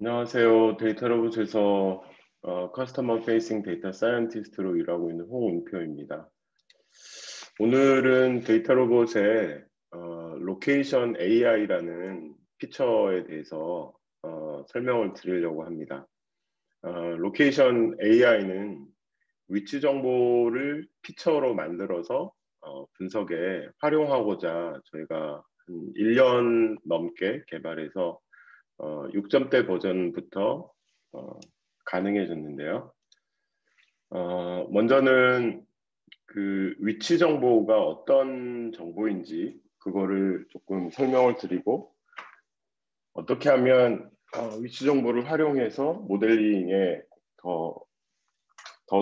안녕하세요. 데이터 로봇에서 커스터머 페이싱 데이터 사이언티스트로 일하고 있는 홍은표입니다. 오늘은 데이터 로봇의 로케이션 AI라는 피처에 대해서 설명을 드리려고 합니다. 로케이션 AI는 위치 정보를 피처로 만들어서 분석에 활용하고자 저희가 한 1년 넘게 개발해서 6점대 버전부터 가능해졌는데요. 먼저는 그 위치 정보가 어떤 정보인지 그거를 조금 설명을 드리고 어떻게 하면 위치 정보를 활용해서 모델링에 더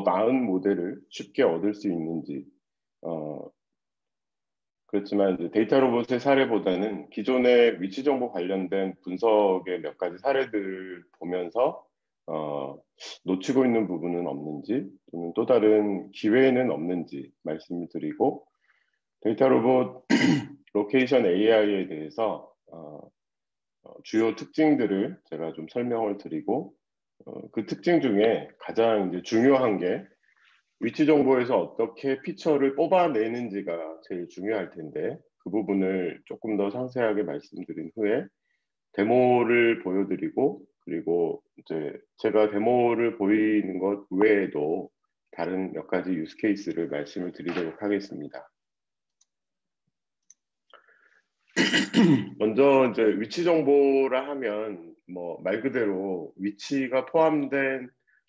나은 모델을 쉽게 얻을 수 있는지 그렇지만 이제 데이터 로봇의 사례보다는 기존의 위치 정보 관련된 분석의 몇 가지 사례들 보면서 놓치고 있는 부분은 없는지 또는 또 다른 기회는 없는지 말씀을 드리고 데이터 로봇 로케이션 AI에 대해서 주요 특징들을 제가 좀 설명을 드리고 그 특징 중에 가장 이제 중요한 게 위치 정보에서 어떻게 피처를 뽑아내는지가 제일 중요할 텐데 그 부분을 조금 더 상세하게 말씀드린 후에 데모를 보여드리고 그리고 이제 제가 데모를 보이는 것 외에도 다른 몇 가지 유스 케이스를 말씀을 드리도록 하겠습니다. 먼저 이제 위치 정보라 하면 뭐 말 그대로 위치가 포함된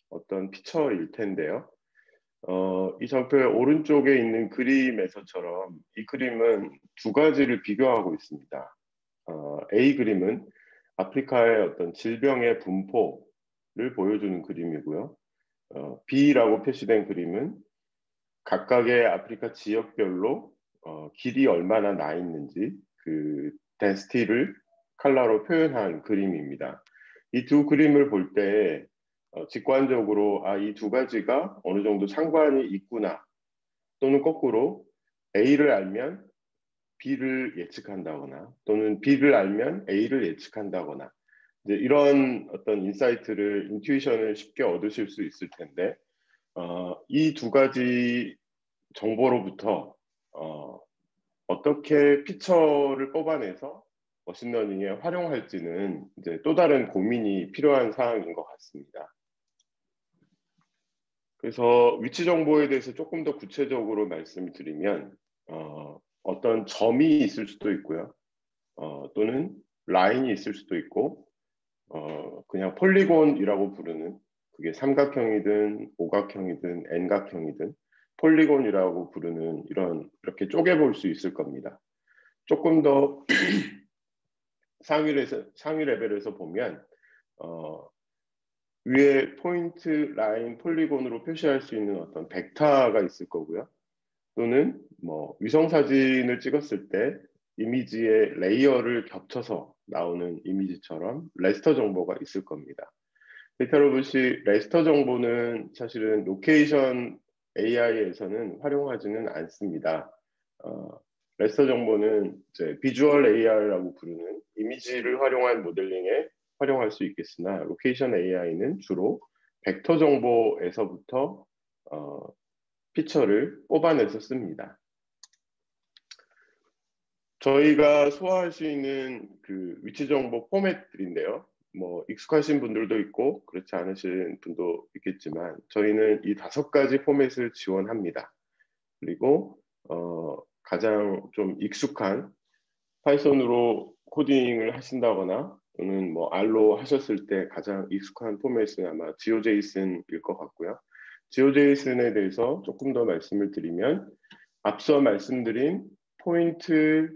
어떤 피처일 텐데요. 이 장표의 오른쪽에 있는 그림에서처럼 이 그림은 두 가지를 비교하고 있습니다. A 그림은 아프리카의 어떤 질병의 분포를 보여주는 그림이고요. B라고 표시된 그림은 각각의 아프리카 지역별로 길이 얼마나 나 있는지 그 덴시티를 컬러로 표현한 그림입니다. 이 두 그림을 볼 때 직관적으로 이 두 가지가 어느 정도 상관이 있구나 또는 거꾸로 A를 알면 B를 예측한다거나 또는 B를 알면 A를 예측한다거나 이제 이런 어떤 인사이트를 인투이션을 쉽게 얻으실 수 있을 텐데 이 두 가지 정보로부터 어떻게 피처를 뽑아내서 머신러닝에 활용할지는 이제 또 다른 고민이 필요한 사항인 것 같습니다. 그래서 위치 정보에 대해서 조금 더 구체적으로 말씀을 드리면 어떤 점이 있을 수도 있고요. 또는 라인이 있을 수도 있고 그냥 폴리곤이라고 부르는 그게 삼각형이든 오각형이든 N각형이든 폴리곤이라고 부르는 이렇게 쪼개볼 수 있을 겁니다. 조금 더 상위 레벨에서 보면 위에 포인트, 라인, 폴리곤으로 표시할 수 있는 어떤 벡터가 있을 거고요. 또는 뭐 위성 사진을 찍었을 때 이미지의 레이어를 겹쳐서 나오는 이미지처럼 레스터 정보가 있을 겁니다. 데이터 로봇이 레스터 정보는 사실은 로케이션 AI에서는 활용하지는 않습니다. 레스터 정보는 이제 비주얼 AI라고 부르는 이미지를 활용한 모델링에 활용할 수 있겠으나 로케이션 AI는 주로 벡터 정보에서부터 피처를 뽑아내서 씁니다. 저희가 소화할 수 있는 그 위치 정보 포맷들인데요. 뭐 익숙하신 분들도 있고 그렇지 않으신 분도 있겠지만 저희는 이 5가지 포맷을 지원합니다. 그리고 가장 좀 익숙한 파이썬으로 코딩을 하신다거나 또는 뭐 R로 하셨을 때 가장 익숙한 포맷은 아마 GeoJSON일 것 같고요. GeoJSON에 대해서 조금 더 말씀을 드리면 앞서 말씀드린 포인트,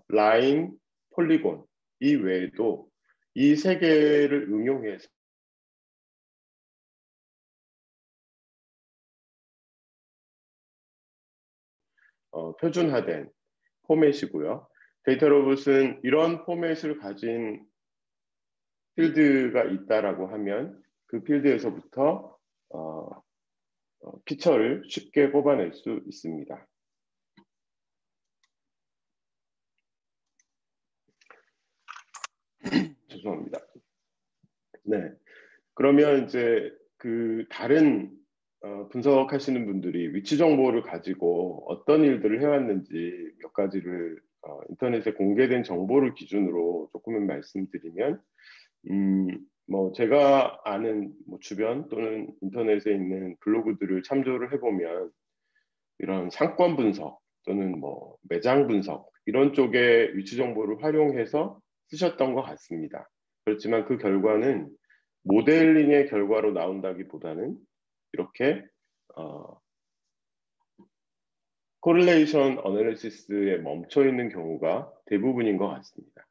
라인, 폴리곤 이 외에도 이 3개를 응용해서 표준화된 포맷이고요. 데이터 로봇은 이런 포맷을 가진 필드가 있다라고 하면 그 필드에서부터 피처를 쉽게 뽑아낼 수 있습니다. 죄송합니다. 네. 그러면 이제 그 다른 분석하시는 분들이 위치 정보를 가지고 어떤 일들을 해왔는지 몇 가지를 인터넷에 공개된 정보를 기준으로 조금은 말씀드리면, 뭐 제가 아는 뭐 주변 또는 인터넷에 있는 블로그들을 참조를 해보면 이런 상권 분석 또는 뭐 매장 분석 이런 쪽의 위치 정보를 활용해서 쓰셨던 것 같습니다. 그렇지만 그 결과는 모델링의 결과로 나온다기보다는 이렇게 코릴레이션 어널리시스에 멈춰 있는 경우가 대부분인 것 같습니다.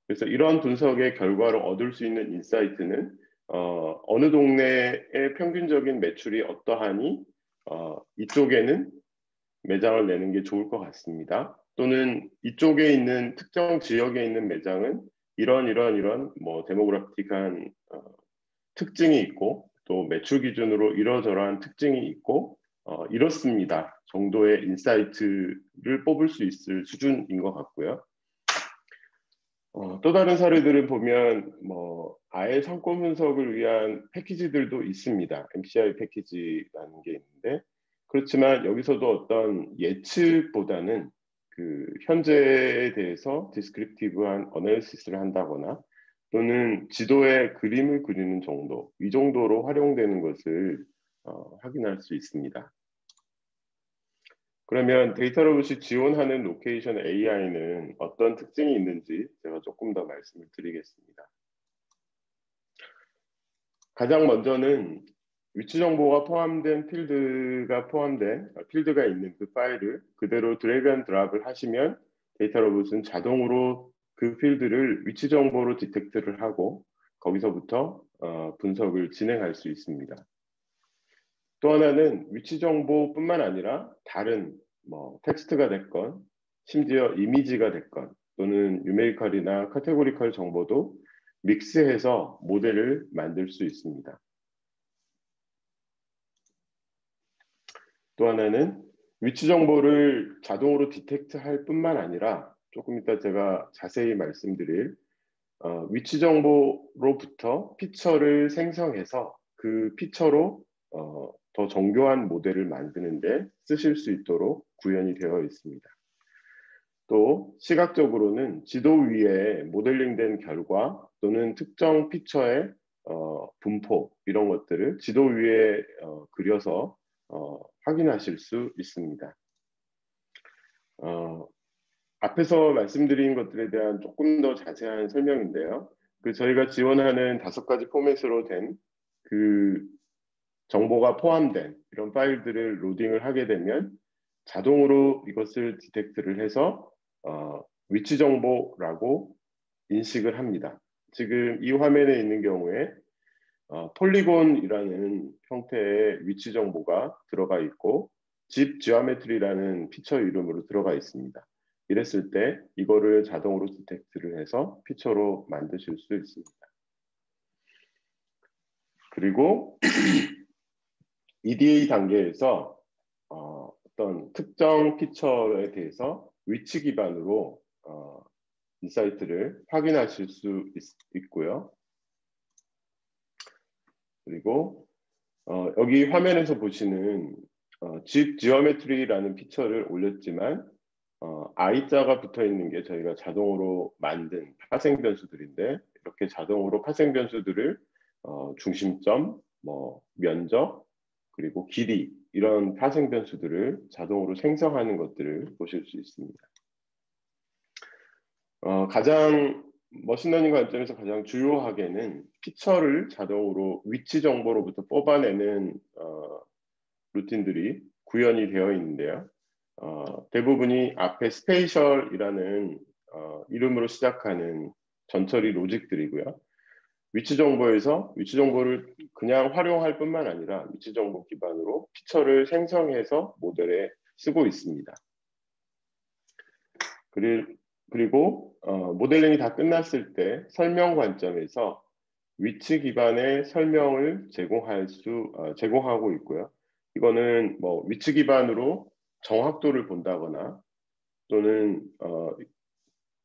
그래서 이런 분석의 결과로 얻을 수 있는 인사이트는 어느 동네의 평균적인 매출이 어떠하니 이쪽에는 매장을 내는 게 좋을 것 같습니다. 또는 이쪽에 있는 특정 지역에 있는 매장은 이런 뭐 데모그래픽한 특징이 있고 또 매출 기준으로 이러저러한 특징이 있고 이렇습니다 정도의 인사이트를 뽑을 수 있을 수준인 것 같고요. 또 다른 사례들을 보면 뭐 아예 상권 분석을 위한 패키지들도 있습니다. MCI 패키지라는 게 있는데, 그렇지만 여기서도 어떤 예측보다는 그 현재에 대해서 디스크립티브한 어널리시스를 한다거나 또는 지도에 그림을 그리는 정도, 이 정도로 활용되는 것을 확인할 수 있습니다. 그러면 데이터 로봇이 지원하는 로케이션 AI는 어떤 특징이 있는지 제가 조금 더 말씀을 드리겠습니다. 가장 먼저는 위치 정보가 포함된 필드가 있는 그 파일을 그대로 드래그 앤 드랍을 하시면 데이터 로봇은 자동으로 그 필드를 위치 정보로 디텍트를 하고 거기서부터 분석을 진행할 수 있습니다. 또 하나는 위치 정보뿐만 아니라 다른 뭐 텍스트가 됐건 심지어 이미지가 됐건 또는 뉴메리컬이나 카테고리컬 정보도 믹스해서 모델을 만들 수 있습니다. 또 하나는 위치 정보를 자동으로 디텍트할 뿐만 아니라 조금 이따 제가 자세히 말씀드릴 위치 정보로부터 피처를 생성해서 그 피처로 더 정교한 모델을 만드는데 쓰실 수 있도록 구현이 되어 있습니다. 또 시각적으로는 지도 위에 모델링된 결과 또는 특정 피처의 분포 이런 것들을 지도 위에 그려서 확인하실 수 있습니다. 앞에서 말씀드린 것들에 대한 조금 더 자세한 설명인데요. 저희가 지원하는 5가지 포맷으로 된 그 정보가 포함된 이런 파일들을 로딩을 하게 되면 자동으로 이것을 디텍트를 해서 위치 정보라고 인식을 합니다. 지금 이 화면에 있는 경우에 폴리곤이라는 형태의 위치 정보가 들어가 있고 집 지오메트리라는 피처 이름으로 들어가 있습니다. 이랬을 때 이거를 자동으로 디텍트를 해서 피처로 만드실 수 있습니다. 그리고 EDA 단계에서 어떤 특정 피처에 대해서 위치 기반으로 인사이트를 확인하실 수 있고요. 그리고 여기 화면에서 보시는 집 지오메트리라는 피처를 올렸지만 I자가 붙어 있는 게 저희가 자동으로 만든 파생 변수들인데, 이렇게 자동으로 파생 변수들을 중심점, 뭐 면적, 그리고 길이 이런 파생 변수들을 자동으로 생성하는 것들을 보실 수 있습니다. 가장 머신러닝 관점에서 가장 주요하게는 피처를 자동으로 위치 정보로부터 뽑아내는 루틴들이 구현이 되어 있는데요. 대부분이 앞에 스페이셜이라는 이름으로 시작하는 전처리 로직들이고요. 위치 정보에서 위치 정보를 그냥 활용할 뿐만 아니라 위치 정보 기반으로 피처를 생성해서 모델에 쓰고 있습니다. 그리고 모델링이 다 끝났을 때 설명 관점에서 위치 기반의 설명을 제공하고 있고요. 이거는 뭐 위치 기반으로 정확도를 본다거나 또는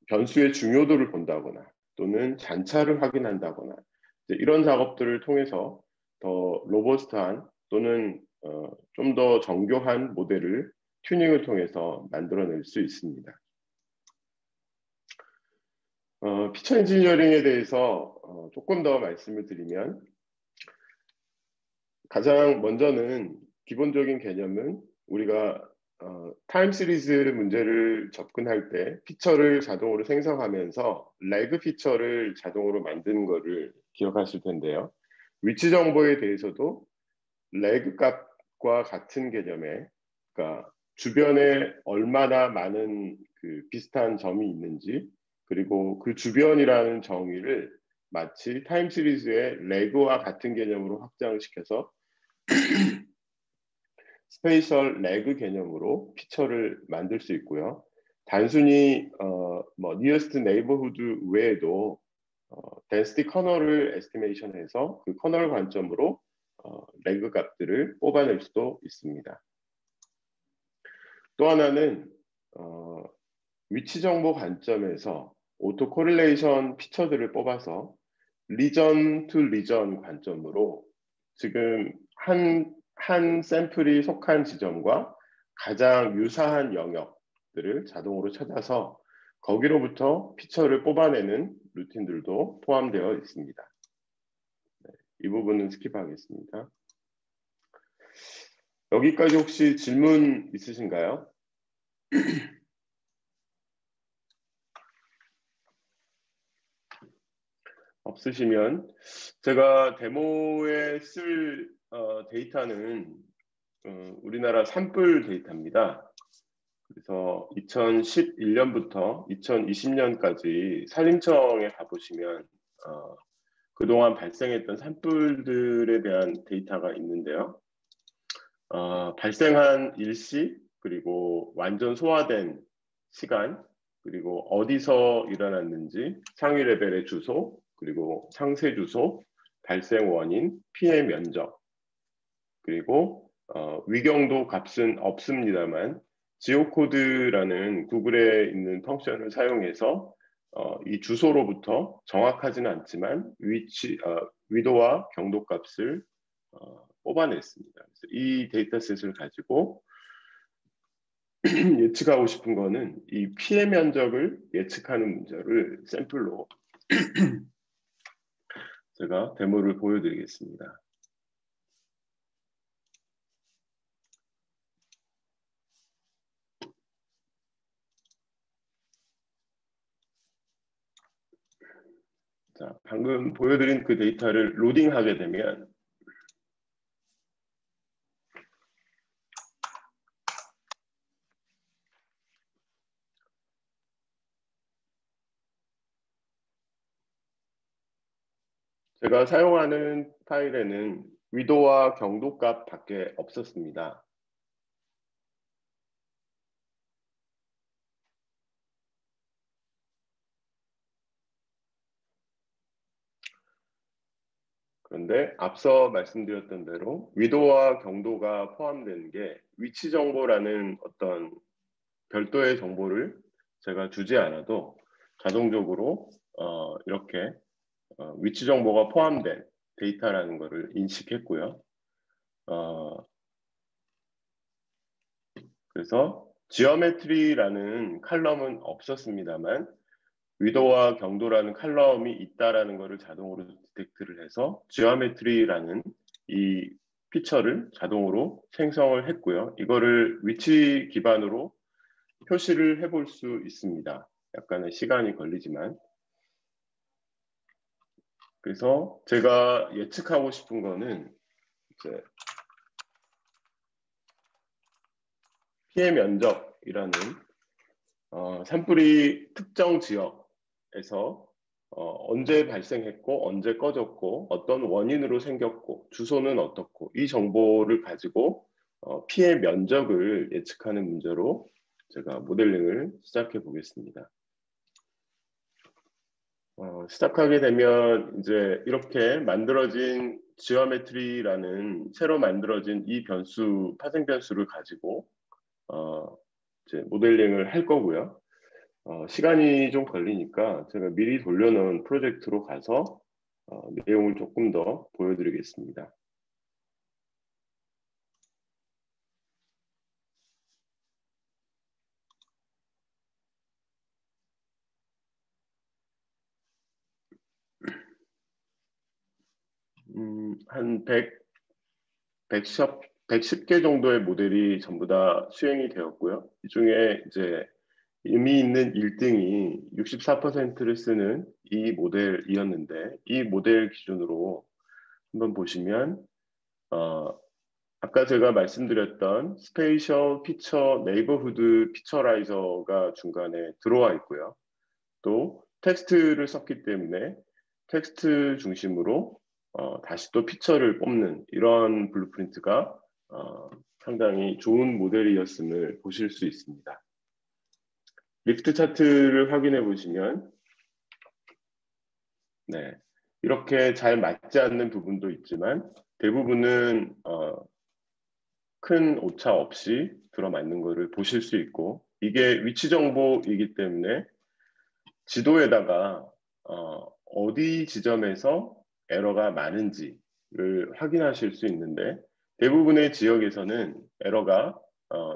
변수의 중요도를 본다거나 또는 잔차를 확인한다거나 이런 작업들을 통해서 더 로버스트한 또는 좀 더 정교한 모델을 튜닝을 통해서 만들어낼 수 있습니다. 피처 엔지니어링에 대해서 조금 더 말씀을 드리면, 가장 먼저는 기본적인 개념은 우리가 타임 시리즈 문제를 접근할 때 피처를 자동으로 생성하면서 레그 피처를 자동으로 만드는 것을 기억하실 텐데요. 위치 정보에 대해서도 레그 값과 같은 개념에, 그러니까 주변에 얼마나 많은 그 비슷한 점이 있는지, 그리고 그 주변이라는 정의를 마치 타임 시리즈의 레그와 같은 개념으로 확장시켜서 스페이셜 레그 개념으로 피처를 만들 수 있고요. 단순히 nearest neighborhood 외에도 density 커널을 에스티메이션해서 그 커널 관점으로 레그 값들을 뽑아낼 수도 있습니다. 또 하나는 위치 정보 관점에서 오토 코릴레이션 피처들을 뽑아서 리전 투 리전 관점으로 지금 한 샘플이 속한 지점과 가장 유사한 영역들을 자동으로 찾아서 거기로부터 피처를 뽑아내는 루틴들도 포함되어 있습니다. 이 부분은 스킵하겠습니다. 여기까지 혹시 질문 있으신가요? 없으시면 제가 데모에 쓸 데이터는 우리나라 산불 데이터입니다. 그래서 2011년부터 2020년까지 산림청에 가보시면 그동안 발생했던 산불들에 대한 데이터가 있는데요. 발생한 일시, 그리고 완전 소화된 시간, 그리고 어디서 일어났는지, 상위 레벨의 주소, 그리고 상세 주소, 발생 원인, 피해 면적, 그리고 위경도 값은 없습니다만 지오코드라는 구글에 있는 펑션을 사용해서 이 주소로부터 정확하지는 않지만 위도와 경도 값을 뽑아냈습니다. 그래서 이 데이터셋을 가지고 예측하고 싶은 거는 이 피해 면적을 예측하는 문제를 샘플로 제가 데모를 보여드리겠습니다. 자, 방금 보여드린 그 데이터를 로딩하게 되면 제가 사용하는 파일에는 위도와 경도 값 밖에 없었습니다. 그런데 앞서 말씀드렸던 대로 위도와 경도가 포함되는 게 위치 정보라는 어떤 별도의 정보를 제가 주지 않아도 자동적으로 이렇게 위치 정보가 포함된 데이터라는 것을 인식했고요. 그래서 지오메트리라는 칼럼은 없었습니다만 위도와 경도라는 칼럼이 있다라는 것을 자동으로 디텍트를 해서 지오메트리라는 이 피처를 자동으로 생성을 했고요. 이거를 위치 기반으로 표시를 해볼 수 있습니다. 약간의 시간이 걸리지만. 그래서 제가 예측하고 싶은 거는 이제 피해 면적이라는 산불이 특정 지역에서 언제 발생했고 언제 꺼졌고 어떤 원인으로 생겼고 주소는 어떻고 이 정보를 가지고 피해 면적을 예측하는 문제로 제가 모델링을 시작해 보겠습니다. 시작하게 되면 이제 이렇게 만들어진 지오메트리라는 새로 만들어진 이 변수, 파생 변수를 가지고 이제 모델링을 할 거고요. 시간이 좀 걸리니까 제가 미리 돌려놓은 프로젝트로 가서 내용을 조금 더 보여드리겠습니다. 한 110개 정도의 모델이 전부 다 수행이 되었고요. 이 중에 이제 의미 있는 1등이 64%를 쓰는 이 모델이었는데, 이 모델 기준으로 한번 보시면 아까 제가 말씀드렸던 스페이셜 피처 네이버후드 피처라이저가 중간에 들어와 있고요. 또 텍스트를 썼기 때문에 텍스트 중심으로 다시 또 피처를 뽑는 이런 블루프린트가 상당히 좋은 모델이었음을 보실 수 있습니다. 리프트 차트를 확인해 보시면 네, 이렇게 잘 맞지 않는 부분도 있지만 대부분은 큰 오차 없이 들어맞는 것을 보실 수 있고, 이게 위치 정보이기 때문에 지도에다가 어디 지점에서 에러가 많은지를 확인하실 수 있는데, 대부분의 지역에서는 에러가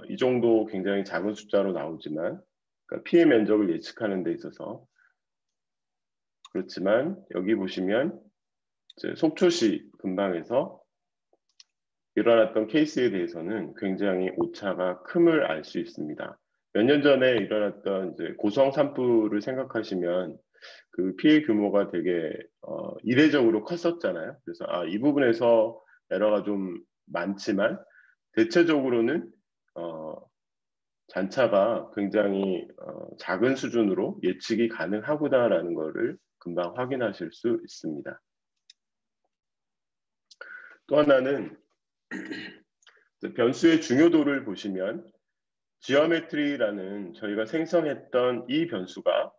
이 정도 굉장히 작은 숫자로 나오지만, 그러니까 피해 면적을 예측하는 데 있어서 그렇지만, 여기 보시면 이제 속초시 근방에서 일어났던 케이스에 대해서는 굉장히 오차가 큼을 알 수 있습니다. 몇 년 전에 일어났던 이제 고성 산불을 생각하시면 그 피해 규모가 되게 이례적으로 컸었잖아요. 그래서 이 부분에서 에러가 좀 많지만 대체적으로는 잔차가 굉장히 작은 수준으로 예측이 가능하구나라는 것을 금방 확인하실 수 있습니다. 또 하나는 변수의 중요도를 보시면 지오메트리라는 저희가 생성했던 이 변수가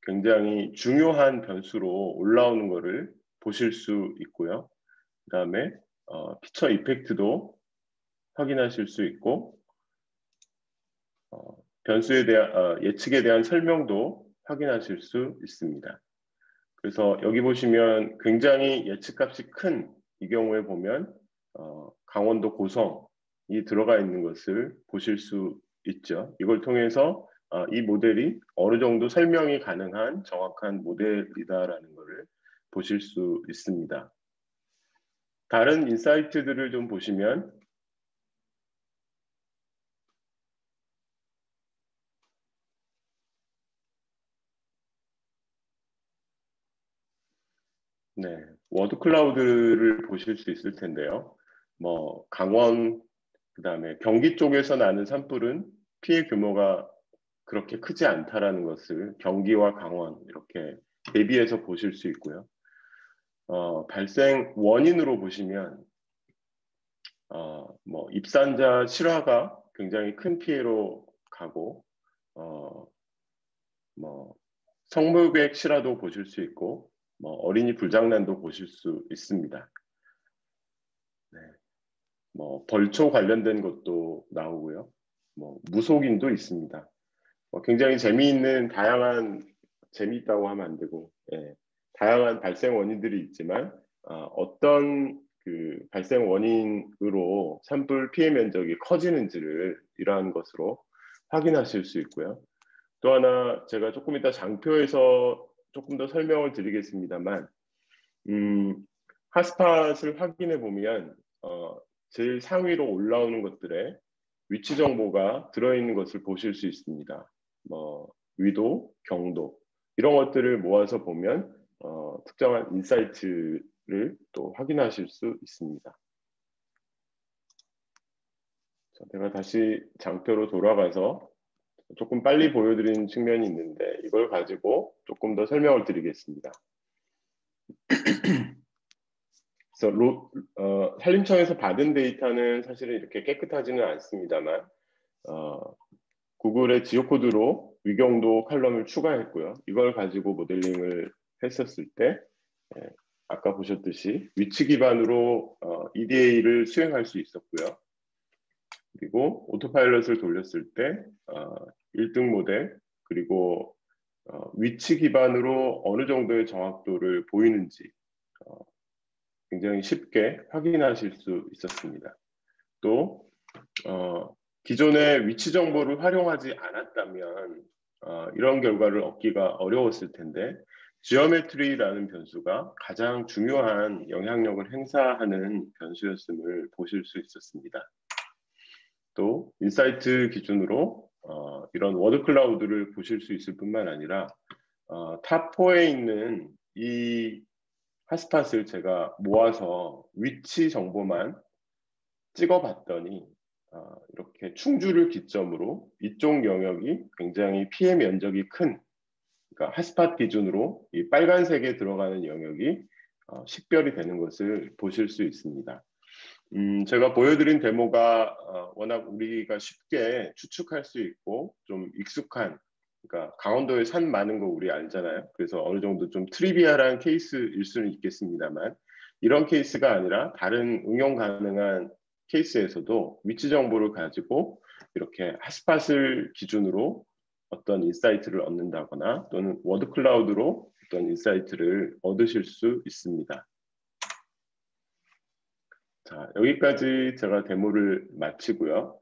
굉장히 중요한 변수로 올라오는 것을 보실 수 있고요. 그 다음에 피처 이펙트도 확인하실 수 있고, 변수에 대한 예측에 대한 설명도 확인하실 수 있습니다. 그래서 여기 보시면 굉장히 예측값이 큰 이 경우에 보면 강원도 고성이 들어가 있는 것을 보실 수 있죠. 이걸 통해서 이 모델이 어느 정도 설명이 가능한 정확한 모델이다라는 것을 보실 수 있습니다. 다른 인사이트들을 좀 보시면 네, 워드 클라우드를 보실 수 있을 텐데요. 뭐 강원, 그다음에 경기 쪽에서 나는 산불은 피해 규모가 그렇게 크지 않다라는 것을 경기와 강원 이렇게 대비해서 보실 수 있고요. 발생 원인으로 보시면 뭐 입산자 실화가 굉장히 큰 피해로 가고 뭐 성물객 실화도 보실 수 있고, 뭐 어린이 불장난도 보실 수 있습니다. 네. 뭐 벌초 관련된 것도 나오고요. 뭐 무속인도 있습니다. 굉장히 재미있는 다양한 재미있다고 하면 안 되고, 다양한 발생 원인들이 있지만 어떤 그 발생 원인으로 산불 피해 면적이 커지는지를 이러한 것으로 확인하실 수 있고요. 또 하나 제가 조금 이따 장표에서 조금 더 설명을 드리겠습니다만, 핫스팟을 확인해 보면 제일 상위로 올라오는 것들의 위치 정보가 들어있는 것을 보실 수 있습니다. 뭐 위도, 경도 이런 것들을 모아서 보면 특정한 인사이트를 또 확인하실 수 있습니다. 자, 제가 다시 장표로 돌아가서 조금 빨리 보여드리는 측면이 있는데 이걸 가지고 조금 더 설명을 드리겠습니다. 그래서 산림청에서 받은 데이터는 사실은 이렇게 깨끗하지는 않습니다만 구글의 지오코드로 위경도 칼럼을 추가했고요. 이걸 가지고 모델링을 했었을 때 아까 보셨듯이 위치 기반으로 EDA를 수행할 수 있었고요. 그리고 오토파일럿을 돌렸을 때 1등 모델, 그리고 위치 기반으로 어느 정도의 정확도를 보이는지 굉장히 쉽게 확인하실 수 있었습니다. 또 기존의 위치 정보를 활용하지 않았다면 이런 결과를 얻기가 어려웠을 텐데 지오메트리라는 변수가 가장 중요한 영향력을 행사하는 변수였음을 보실 수 있었습니다. 또 인사이트 기준으로 이런 워드 클라우드를 보실 수 있을 뿐만 아니라 탑4에 있는 이 핫스팟을 제가 모아서 위치 정보만 찍어봤더니 이렇게 충주를 기점으로 이쪽 영역이 굉장히 피해 면적이 큰, 그러니까 핫스팟 기준으로 이 빨간색에 들어가는 영역이 식별이 되는 것을 보실 수 있습니다. 제가 보여드린 데모가 워낙 우리가 쉽게 추측할 수 있고 좀 익숙한, 그러니까 강원도에 산 많은 거 우리 알잖아요. 그래서 어느 정도 좀 트리비얼한 케이스일 수는 있겠습니다만 이런 케이스가 아니라 다른 응용 가능한 케이스에서도 위치 정보를 가지고 이렇게 핫스팟을 기준으로 어떤 인사이트를 얻는다거나 또는 워드 클라우드로 어떤 인사이트를 얻으실 수 있습니다. 자, 여기까지 제가 데모를 마치고요.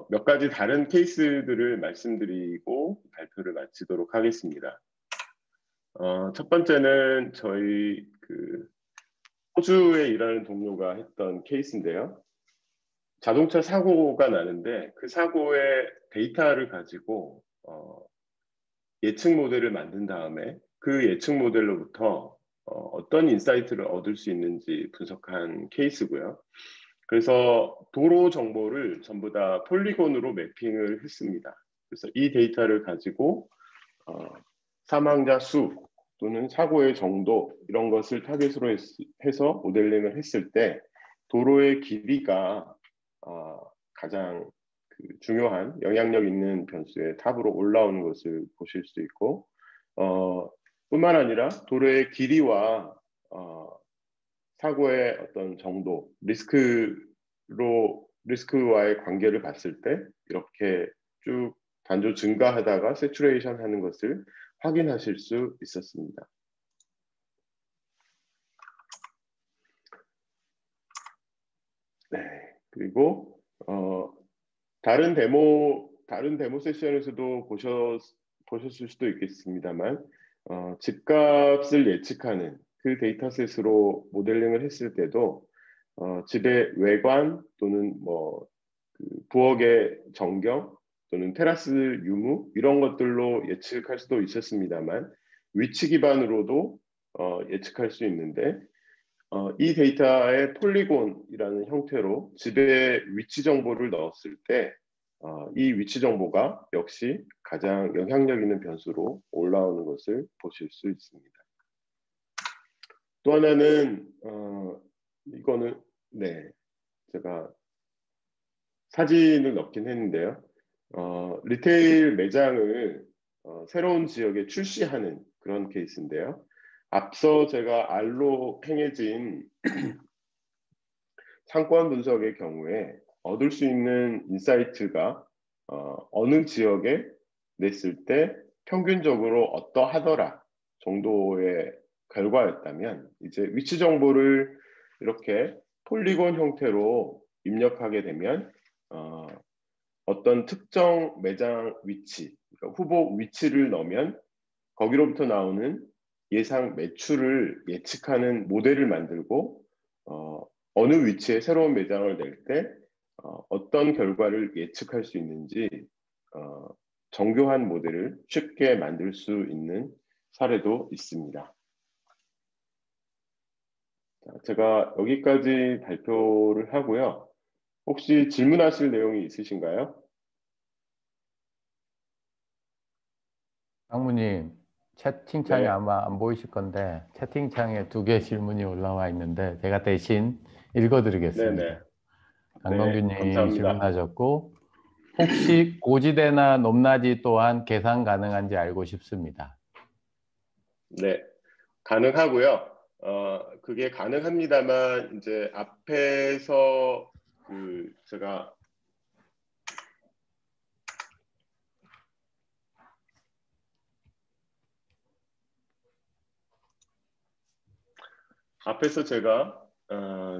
몇 가지 다른 케이스들을 말씀드리고 발표를 마치도록 하겠습니다. 첫 번째는 저희 호주에 일하는 동료가 했던 케이스인데요. 자동차 사고가 나는데 그 사고의 데이터를 가지고 예측 모델을 만든 다음에 그 예측 모델로부터 어떤 인사이트를 얻을 수 있는지 분석한 케이스고요. 그래서 도로 정보를 전부 다 폴리곤으로 매핑을 했습니다. 그래서 이 데이터를 가지고 사망자 수 또는 사고의 정도 이런 것을 타겟으로 해서 모델링을 했을 때 도로의 길이가 가장 중요한 영향력 있는 변수의 탑으로 올라오는 것을 보실 수 있고 뿐만 아니라 도로의 길이와 사고의 어떤 정도, 리스크와의 관계를 봤을 때 이렇게 쭉 단조 증가하다가 세츄레이션 하는 것을 확인하실 수 있었습니다. 네, 그리고 다른 데모 세션에서도 보셨을 수도 있겠습니다만 집값을 예측하는 그 데이터셋으로 모델링을 했을 때도 집의 외관 또는 부엌의 전경 또는 테라스 유무 이런 것들로 예측할 수도 있었습니다만 위치 기반으로도 예측할 수 있는데 이 데이터의 폴리곤이라는 형태로 집의 위치 정보를 넣었을 때 이 위치 정보가 역시 가장 영향력 있는 변수로 올라오는 것을 보실 수 있습니다. 또 하나는 이거는 제가 사진을 넣긴 했는데요. 리테일 매장을 새로운 지역에 출시하는 그런 케이스인데요. 앞서 제가 R로 행해진 상권 분석의 경우에 얻을 수 있는 인사이트가 어느 지역에 냈을 때 평균적으로 어떠하더라 정도의 결과였다면 이제 위치 정보를 이렇게 폴리곤 형태로 입력하게 되면 어떤 특정 매장 위치, 그러니까 후보 위치를 넣으면 거기로부터 나오는 예상 매출을 예측하는 모델을 만들고 어느 위치에 새로운 매장을 낼 때 어떤 결과를 예측할 수 있는지 정교한 모델을 쉽게 만들 수 있는 사례도 있습니다. 자, 제가 여기까지 발표를 하고요. 혹시 질문하실 내용이 있으신가요? 장모님, 채팅창에 아마 안 보이실 건데 채팅창에 2개 질문이 올라와 있는데 제가 대신 읽어드리겠습니다. 강동규님 감사합니다. 질문하셨고 혹시 고지대나 높낮이 또한 계산 가능한지 알고 싶습니다. 네, 가능하고요. 그게 가능합니다만 이제 앞에서 제가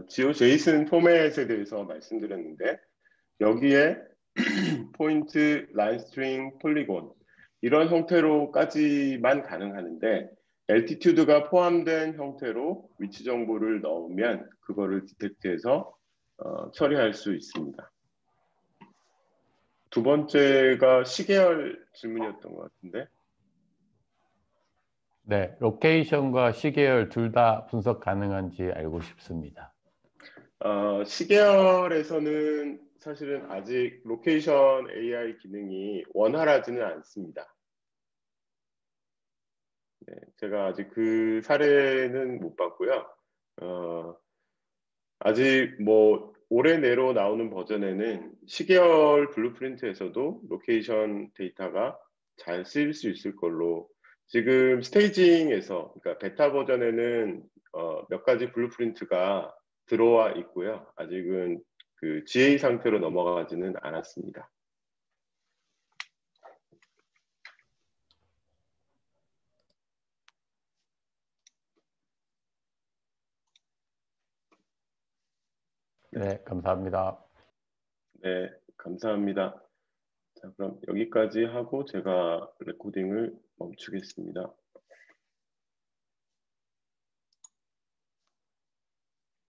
GeoJSON 포맷에 대해서 말씀드렸는데 여기에 포인트, 라인 스트링, 폴리곤 이런 형태로까지만 가능하는데 altitude가 포함된 형태로 위치 정보를 넣으면 그거를 디텍트해서 처리할 수 있습니다. 두 번째가 시계열 질문이었던 것 같은데. 네, 로케이션과 시계열 둘 다 분석 가능한지 알고 싶습니다. 시계열에서는 사실은 아직 로케이션 AI 기능이 원활하지는 않습니다. 네, 제가 아직 그 사례는 못 봤고요. 아직 뭐 올해 내로 나오는 버전에는 시계열 블루프린트에서도 로케이션 데이터가 잘 쓰일 수 있을 걸로 지금 스테이징에서 그러니까 베타 버전에는 몇 가지 블루프린트가 들어와 있고요. 아직은 그 GA 상태로 넘어가지는 않았습니다. 네, 감사합니다. 네, 감사합니다. 자, 그럼 여기까지 하고 제가 레코딩을 멈추겠습니다.